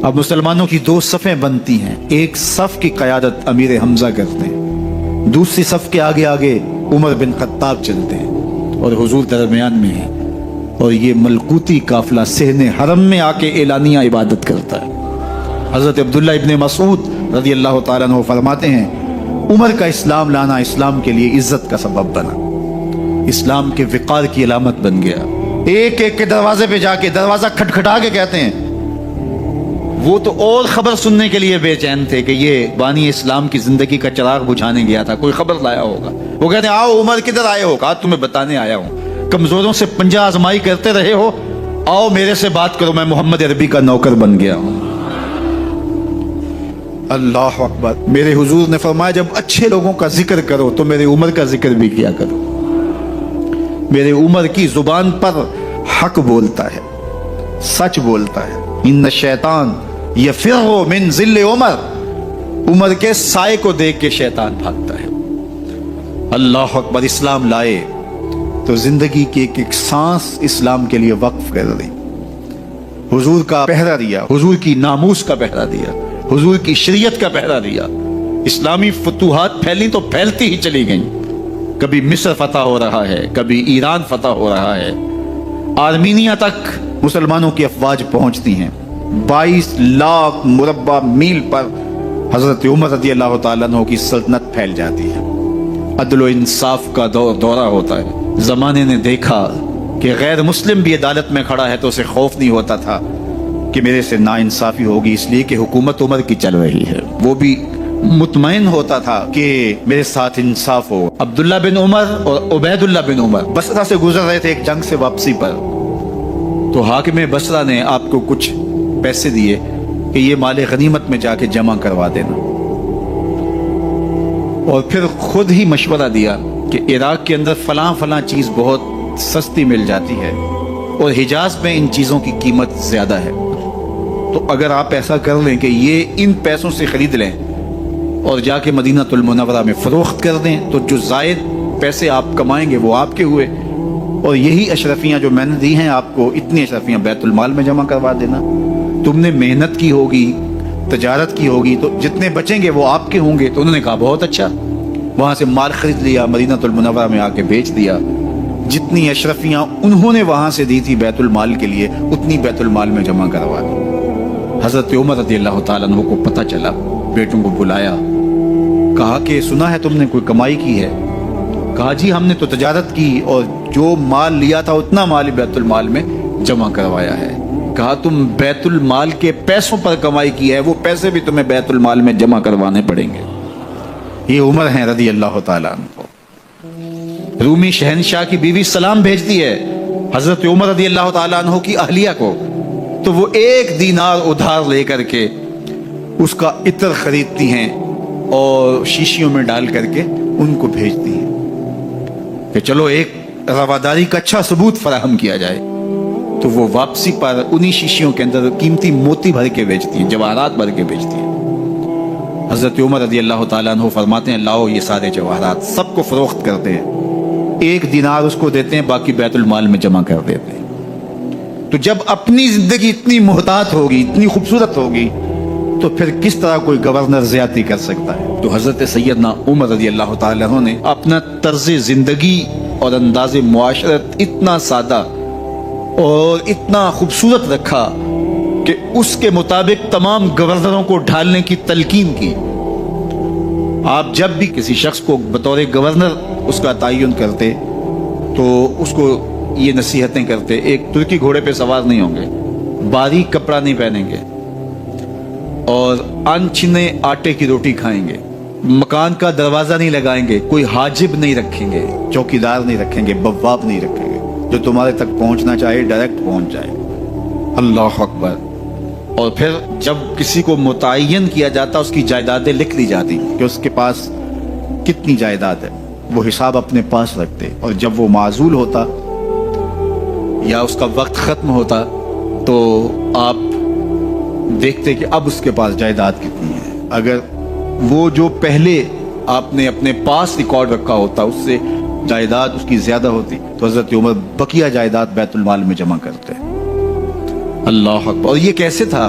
اب مسلمانوں کی دو صفیں بنتی ہیں، ایک صف کی قیادت امیر حمزہ کرتے ہیں، دوسری صف کے آگے آگے عمر بن خطاب چلتے ہیں اور حضور درمیان میں ہیں، اور یہ ملکوتی قافلہ صحن حرم میں آ کے اعلانیہ عبادت کرتا ہے۔ حضرت عبداللہ ابن مسعود رضی اللہ تعالیٰ عنہ فرماتے ہیں، عمر کا اسلام لانا اسلام کے لیے عزت کا سبب بنا، اسلام کے وقار کی علامت بن گیا۔ ایک ایک کے دروازے پہ جا کے دروازہ کھٹکھٹا کے کہتے ہیں، وہ تو اور خبر سننے کے لیے بے چین تھے کہ یہ بانی اسلام کی زندگی کا چراغ بجھانے گیا تھا، کوئی خبر لایا ہوگا۔ وہ کہتے ہیں، آؤ عمر کدھر آئے ہو؟ کہا تمہیں بتانے آیا ہوں، کمزوروں سے پنجہ آزمائی کرتے رہے ہو، آؤ میرے سے بات کرو، میں محمد عربی کا نوکر بن گیا ہوں۔ اللہ اکبر۔ میرے حضور نے فرمایا، جب اچھے لوگوں کا ذکر کرو تو میرے عمر کا ذکر بھی کیا کرو۔ میرے عمر کی زبان پر حق بولتا ہے، سچ بولتا ہے۔ ان الشیطان یفر من ظل عمر، عمر کے سائے کو دیکھ کے شیطان بھاگتا ہے۔ اللہ اکبر۔ اسلام لائے تو زندگی کی ایک ایک سانس اسلام کے لیے وقف کر دی، حضور کا پہرا دیا، حضور کی ناموس کا پہرا دیا، حضور کی شریعت کا پہرا دیا۔ اسلامی فتوحات پھیلی تو پھیلتی ہی چلی گئیں، کبھی مصر فتح ہو رہا ہے، کبھی ایران فتح ہو رہا ہے، آرمینیا تک مسلمانوں کی افواج پہنچتی ہیں۔ 22 لاکھ مربع میل پر حضرت عمر رضی اللہ تعالیٰ عنہ کی سلطنت پھیل جاتی ہے۔ عدل و انصاف کا دورہ ہوتا ہے۔ زمانے نے دیکھا کہ غیر مسلم بھی عدالت میں کھڑا ہے تو اسے خوف نہیں ہوتا تھا کہ میرے سے ناانصافی ہوگی، اس لیے کہ حکومت عمر کی چل رہی ہے۔ وہ بھی مطمئن ہوتا تھا کہ میرے ساتھ انصاف ہو۔ عبداللہ بن عمر اور عبید اللہ بن عمر بصرہ سے گزر رہے تھے ایک جنگ سے واپسی پر، تو حاکم بصرہ نے آپ کو کچھ پیسے دیے کہ یہ مال غنیمت میں جا کے جمع کروا دینا، اور پھر خود ہی مشورہ دیا کہ عراق کے اندر فلاں فلاں چیز بہت سستی مل جاتی ہے اور حجاز میں ان چیزوں کی قیمت زیادہ ہے، تو اگر آپ ایسا کر لیں کہ یہ ان پیسوں سے خرید لیں اور جا کے مدینہ المنورہ میں فروخت کر دیں، تو جو زائد پیسے آپ کمائیں گے وہ آپ کے ہوئے، اور یہی اشرفیاں جو میں نے دی ہیں آپ کو، اتنی اشرفیاں بیت المال میں جمع کروا دینا۔ تم نے محنت کی ہوگی، تجارت کی ہوگی، تو جتنے بچیں گے وہ آپ کے ہوں گے۔ تو انہوں نے کہا بہت اچھا، وہاں سے مال خرید لیا، مدینہ المنورہ میں آ کے بیچ دیا۔ جتنی اشرفیاں انہوں نے وہاں سے دی تھی بیت المال کے لیے، اتنی بیت المال میں جمع کروا دی۔ حضرت عمر رضی اللہ تعالیٰ عنہ کو پتہ چلا، بیٹوں کو بلایا، کہا کہ سنا ہے تم نے کوئی کمائی کی ہے؟ کہا جی ہم نے تو تجارت کی اور جو مال لیا تھا اتنا مال بیت المال میں جمع کروایا ہے۔ کہا تم بیت المال کے پیسوں پر کمائی کی ہے، وہ پیسے بھی تمہیں بیت المال میں جمع کروانے پڑیں گے۔ یہ عمر ہیں رضی اللہ تعالیٰ عنہ۔ رومی شہنشاہ کی بیوی سلام بھیجتی ہے حضرت عمر رضی اللہ تعالیٰ عنہ کی اہلیہ کو، تو وہ 1 دینار ادھار لے کر کے اس کا عطر خریدتی ہیں اور شیشیوں میں ڈال کر کے ان کو بھیجتی ہیں کہ چلو ایک رواداری کا اچھا ثبوت فراہم کیا جائے۔ تو وہ واپسی پر انہی شیشیوں کے اندر قیمتی موتی بھر کے بیچتی ہیں، جواہرات بھر کے بیچتی ہیں۔ حضرت عمر رضی اللہ تعالیٰ عنہ فرماتے ہیں، لاؤ یہ سارے جواہرات، سب کو فروخت کرتے ہیں، 1 دینار اس کو دیتے ہیں، باقی بیت المال میں جمع کر دیتے ہیں۔ تو جب اپنی زندگی اتنی محتاط ہوگی، اتنی خوبصورت ہوگی، تو پھر کس طرح کوئی گورنر زیادتی کر سکتا ہے؟ تو حضرت سیدنا عمر رضی اللہ تعالیٰ عنہ نے اپنا طرز زندگی اور انداز معاشرت اتنا سادہ اور اتنا خوبصورت رکھا کہ اس کے مطابق تمام گورنروں کو ڈھالنے کی تلقین کی۔ آپ جب بھی کسی شخص کو بطور گورنر اس کا تعین کرتے تو اس کو یہ نصیحتیں کرتے، ایک ترکی گھوڑے پہ سوار نہیں ہوں گے، باریک کپڑا نہیں پہنیں گے، اور انچنے آٹے کی روٹی کھائیں گے، مکان کا دروازہ نہیں لگائیں گے، کوئی حاجب نہیں رکھیں گے، چوکیدار نہیں رکھیں گے، بواب نہیں رکھیں گے، جو تمہارے تک پہنچنا چاہے ڈائریکٹ پہنچ جائے۔ اللہ اکبر۔ اور پھر جب کسی کو متعین کیا جاتا اس کی جائیدادیں لکھ دی جاتی کہ اس کے پاس کتنی جائیداد ہے، وہ حساب اپنے پاس رکھتے، اور جب وہ معزول ہوتا یا اس کا وقت ختم ہوتا تو آپ دیکھتے کہ اب اس کے پاس جائیداد کتنی ہے۔ اگر وہ جو پہلے آپ نے اپنے پاس ریکارڈ رکھا ہوتا اس سے جائیداد اس کی زیادہ ہوتی تو حضرت عمر بقیہ جائیداد بیت المال میں جمع کرتے۔ اللہ اکبر۔ اور یہ کیسے تھا؟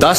10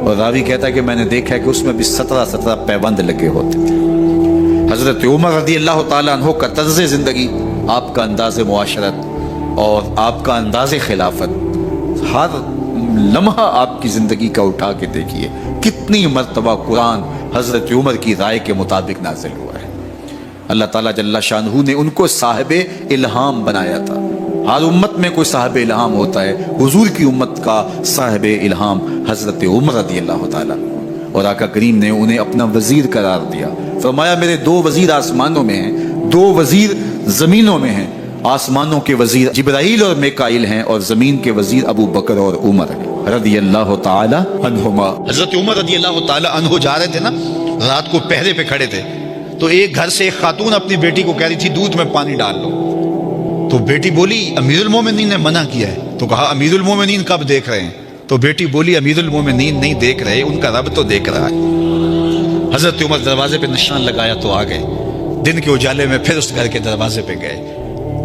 اور راوی کہتا ہے کہ میں نے دیکھا ہے کہ اس میں بھی 17 پیبند لگے ہوتے تھے۔ حضرت عمر رضی اللہ تعالیٰ عنہ کا طرز زندگی، آپ کا انداز معاشرت اور آپ کا انداز خلافت، ہر لمحہ آپ کی زندگی کا اٹھا کے دیکھیے کتنی مرتبہ قرآن حضرت عمر کی رائے کے مطابق نازل ہوا ہے۔ اللہ تعالیٰ جل شانہ نے ان کو صاحب الہام بنایا تھا۔ ہر امت میں کوئی صاحب الہام ہوتا ہے، حضور کی امت کا صاحب الہام حضرت عمر رضی اللہ تعالیٰ، اور آقا کریم نے انہیں اپنا وزیر قرار دیا۔ فرمایا میرے 2 وزیر آسمانوں میں ہیں، 2 وزیر زمینوں میں ہیں۔ آسمانوں کے وزیر جبرائیل اور میکائیل ہیں، اور زمین کے وزیر ابو بکر اور عمر ہیں رضی اللہ تعالی عنہما۔ حضرت عمر رضی اللہ تعالی عنہ جا رہے تھے نا، رات کو پہرے پہ کھڑے تھے، تو ایک گھر سے ایک خاتون اپنی بیٹی کو کہہ رہی تھی دودھ میں پانی ڈال لو، تو بیٹی بولی امیر المومنین نے منع کیا ہے، تو کہا امیر المومنین کب دیکھ رہے ہیں؟ تو بیٹی بولی امیر المومنین نہیں دیکھ رہے، ان کا رب تو دیکھ رہا ہے۔ حضرت عمر دروازے پہ نشان لگایا تو آ گئے، دن کے اجالے میں پھر اس گھر کے دروازے پہ گئے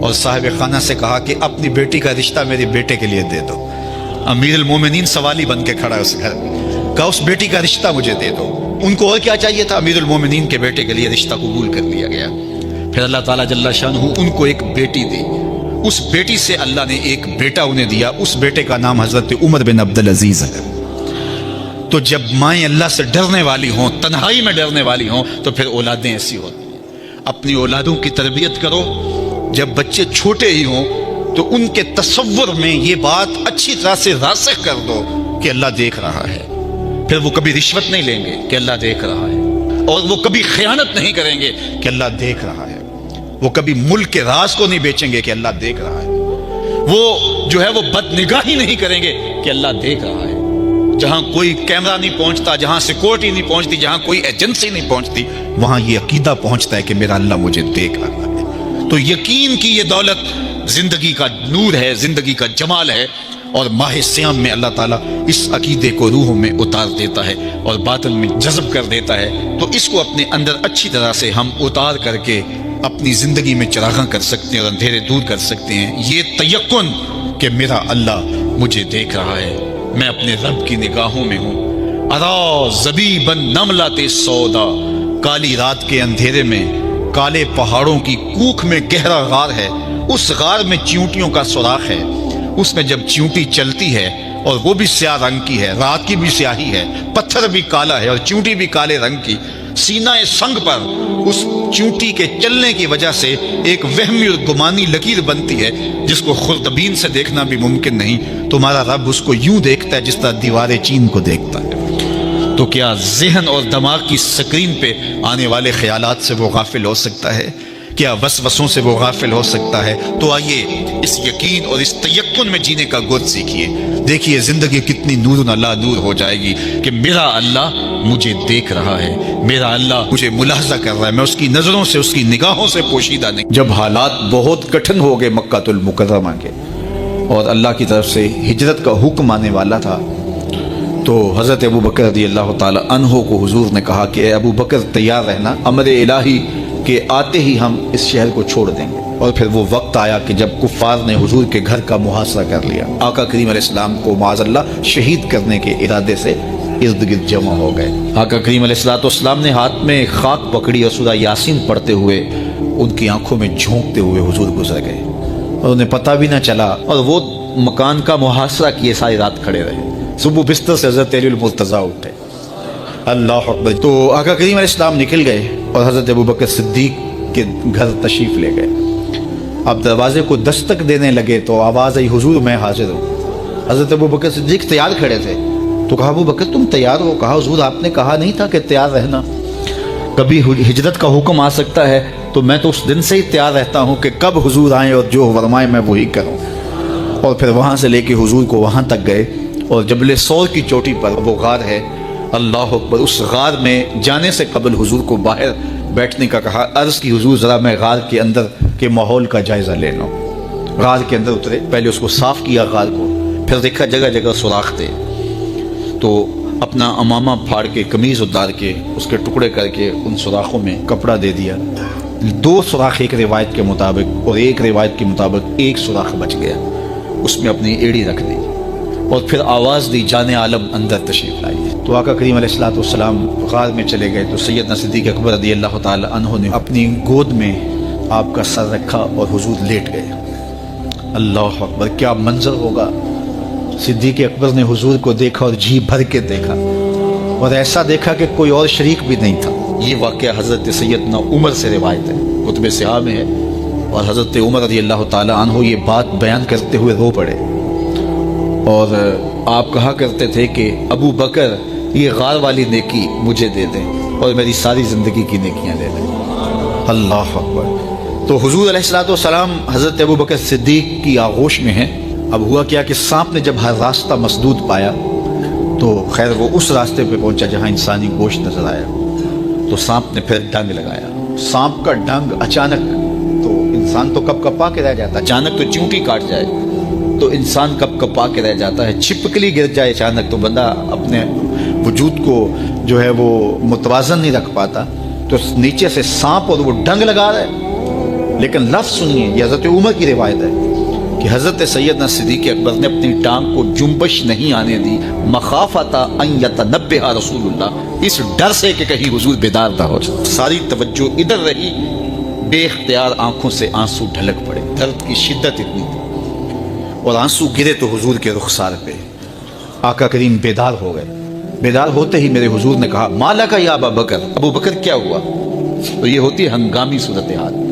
اور صاحب خانہ سے کہا کہ اپنی بیٹی کا رشتہ میرے بیٹے کے لیے دے دو۔ امیر المومنین سوالی بن کے کھڑا ہے اس گھر میں، کہا اس بیٹی کا رشتہ مجھے دے دو۔ ان کو اور کیا چاہیے تھا؟ امیر المومنین کے بیٹے کے لیے رشتہ قبول کر لیا گیا۔ پھر اللہ تعالیٰ جل شانہ ان کو ایک بیٹی دی، اس بیٹی سے اللہ نے ایک بیٹا انہیں دیا، اس بیٹے کا نام حضرت عمر بن عبدالعزیز ہے۔ تو جب مائیں اللہ سے ڈرنے والی ہوں، تنہائی میں ڈرنے والی ہوں، تو پھر اولادیں ایسی ہوتی ہیں۔ اپنی اولادوں کی تربیت کرو، جب بچے چھوٹے ہی ہوں تو ان کے تصور میں یہ بات اچھی طرح سے راسخ کر دو کہ اللہ دیکھ رہا ہے۔ پھر وہ کبھی رشوت نہیں لیں گے کہ اللہ دیکھ رہا ہے، اور وہ کبھی خیانت نہیں کریں گے کہ اللہ دیکھ رہا ہے، وہ کبھی ملک کے راز کو نہیں بیچیں گے کہ اللہ دیکھ رہا ہے، وہ جو ہے وہ بد نگاہی نہیں کریں گے کہ اللہ دیکھ رہا ہے۔ جہاں کوئی کیمرہ نہیں پہنچتا، جہاں سیکورٹی نہیں پہنچتی، جہاں کوئی ایجنسی نہیں پہنچتی، وہاں یہ عقیدہ پہنچتا ہے کہ میرا اللہ مجھے دیکھ رہا ہے۔ تو یقین کی یہ دولت زندگی کا نور ہے، زندگی کا جمال ہے، اور ماہ سیام میں اللہ تعالیٰ اس عقیدے کو روحوں میں اتار دیتا ہے اور باطن میں جذب کر دیتا ہے۔ تو اس کو اپنے اندر اچھی طرح سے ہم اتار کر کے اپنی زندگی میں چراغاں کر سکتے ہیں اور اندھیرے دور کر سکتے ہیں۔ یہ تیقن کہ میرا اللہ مجھے دیکھ رہا ہے، میں اپنے رب کی نگاہوں میں ہوں۔ ارا زبیبن نملات سودا، کالی رات کے اندھیرے میں کالے پہاڑوں کی کوکھ میں گہرا غار ہے، اس غار میں چیونٹیوں کا سوراخ ہے، اس میں جب چیونٹی چلتی ہے اور وہ بھی سیاہ رنگ کی ہے، رات کی بھی سیاہی ہے، پتھر بھی کالا ہے اور چیونٹی بھی کالے رنگ کی، سینہ سنگ پر اس چیونٹی کے چلنے کی وجہ سے ایک وہمی اور گمانی لکیر بنتی ہے جس کو خوردبین سے دیکھنا بھی ممکن نہیں۔ تمہارا رب اس کو یوں دیکھتا ہے جس طرح دیوار چین کو دیکھتا ہے۔ تو کیا ذہن اور دماغ کی سکرین پہ آنے والے خیالات سے وہ غافل ہو سکتا ہے؟ کیا وسوسوں سے وہ غافل ہو سکتا ہے؟ تو آئیے اس یقین اور اس تیقن میں جینے کا گود سیکھیے، دیکھیے زندگی کتنی نور اللہ نور ہو جائے گی کہ میرا اللہ مجھے دیکھ رہا ہے، میرا اللہ مجھے ملاحظہ کر رہا ہے، میں اس کی نظروں سے، اس کی نگاہوں سے پوشیدہ نہیں۔ جب حالات بہت کٹھن ہو گئے مکہ المکرمہ کے اور اللہ کی طرف سے ہجرت کا حکم آنے والا تھا، تو حضرت ابو بکر رضی اللہ تعالی عنہ کو حضور نے کہا کہ اے ابو بکر تیار رہنا، امر الہی کہ آتے ہی ہم اس شہر کو چھوڑ دیں گے۔ اور پھر وہ وقت آیا کہ جب کفار نے حضور کے گھر کا محاصرہ کر لیا، آقا کریم علیہ السلام کو معاذ اللہ شہید کرنے کے ارادے سے ارد گرد جمع ہو گئے۔ آقا کریم علیہ السلام نے ہاتھ میں خاک پکڑی اور سورہ یاسین پڑھتے ہوئے ان کی آنکھوں میں جھونکتے ہوئے حضور گزر گئے اور انہیں پتہ بھی نہ چلا، اور وہ مکان کا محاصرہ کیے ساری رات کھڑے رہے۔ صبح بستر سے حضرت علی المرتضیٰ اٹھے، اللہ اکبر، تو آقا کریم علیہ السلام نکل گئے اور حضرت ابو بکر صدیق کے گھر تشریف لے گئے۔ اب دروازے کو دستک دینے لگے تو آواز آئی حضور میں حاضر ہوں۔ حضرت ابو بکر صدیق تیار کھڑے تھے، تو کہا ابو بکر تم تیار ہو؟ کہا حضور آپ نے کہا نہیں تھا کہ تیار رہنا، کبھی ہجرت کا حکم آ سکتا ہے تو میں تو اس دن سے ہی تیار رہتا ہوں کہ کب حضور آئیں اور جو فرمائیں میں وہی کروں۔ اور پھر وہاں سے لے کے حضور کو وہاں تک گئے، اور جبل سور کی چوٹی پر وہ غار ہے، اللہ اکبر، اس غار میں جانے سے قبل حضور کو باہر بیٹھنے کا کہا۔ عرض کی حضور ذرا میں غار کے اندر کے ماحول کا جائزہ لے لوں۔ غار کے اندر اترے، پہلے اس کو صاف کیا غار کو، پھر دیکھا جگہ جگہ سوراخ تھے، تو اپنا امامہ پھاڑ کے قمیض اتار کے اس کے ٹکڑے کر کے ان سوراخوں میں کپڑا دے دیا۔ 2 سوراخ ایک روایت کے مطابق، اور ایک روایت کے مطابق 1 سوراخ بچ گیا، اس میں اپنی ایڑی رکھ دی۔ اور پھر آواز دی جان عالم اندر تشریف لائی. تو آقا کریم علیہ الصلوۃ والسلام غار میں چلے گئے تو سیدنا صدیق اکبر رضی اللہ تعالی عنہ نے اپنی گود میں آپ کا سر رکھا اور حضور لیٹ گئے. اللہ اکبر، کیا منظر ہوگا. صدیق اکبر نے حضور کو دیکھا اور جی بھر کے دیکھا، اور ایسا دیکھا کہ کوئی اور شریک بھی نہیں تھا. یہ واقعہ حضرت سیدنا عمر سے روایت ہے، کتب سیاح میں ہے. اور حضرت عمر رضی اللہ تعالی عنہ یہ بات بیان کرتے ہوئے رو پڑے، اور آپ کہا کرتے تھے کہ ابو بکر یہ غار والی نیکی مجھے دے دیں اور میری ساری زندگی کی نیکیاں دے دیں. اللہ اکبر. تو حضور علیہ الصلوۃ والسلام حضرت ابو بکر صدیق کی آغوش میں ہیں. اب ہوا کیا کہ سانپ نے جب ہر راستہ مسدود پایا تو خیر وہ اس راستے پہ پہنچا جہاں انسانی گوشت نظر آیا. تو سانپ نے پھر ڈنگ لگایا. سانپ کا ڈنگ اچانک، تو انسان تو کپ کپا کے رہ جاتا ہے. اچانک تو چونٹی کاٹ جائے تو انسان کپ کپا کے رہ جاتا ہے. چھپکلی گر جائے اچانک تو بندہ اپنے وجود کو جو ہے وہ متوازن نہیں رکھ پاتا. تو نیچے سے سانپ اور وہ ڈنگ لگا رہا ہے. لیکن لفظ سنیے، یہ حضرت عمر کی روایت ہے کہ حضرت سیدنا صدیق اکبر نے اپنی ٹانگ کو جنبش نہیں آنے دی، مخافۃ ان یتنبہ رسول اللہ، اس ڈر سے کہ کہیں حضور بیدار نہ ہو جائے. ساری توجہ ادھر رہی، بے اختیار آنکھوں سے آنسو ڈھلک پڑے. درد کی شدت اتنی تھی اور آنسو گرے تو حضور کے رخسار پہ. آقا کریم بیدار ہو گئے. بیدار ہوتے ہی میرے حضور نے کہا، مالک یا ابا بکر، ابو بکر کیا ہوا؟ تو یہ ہوتی ہے ہنگامی صورتحال.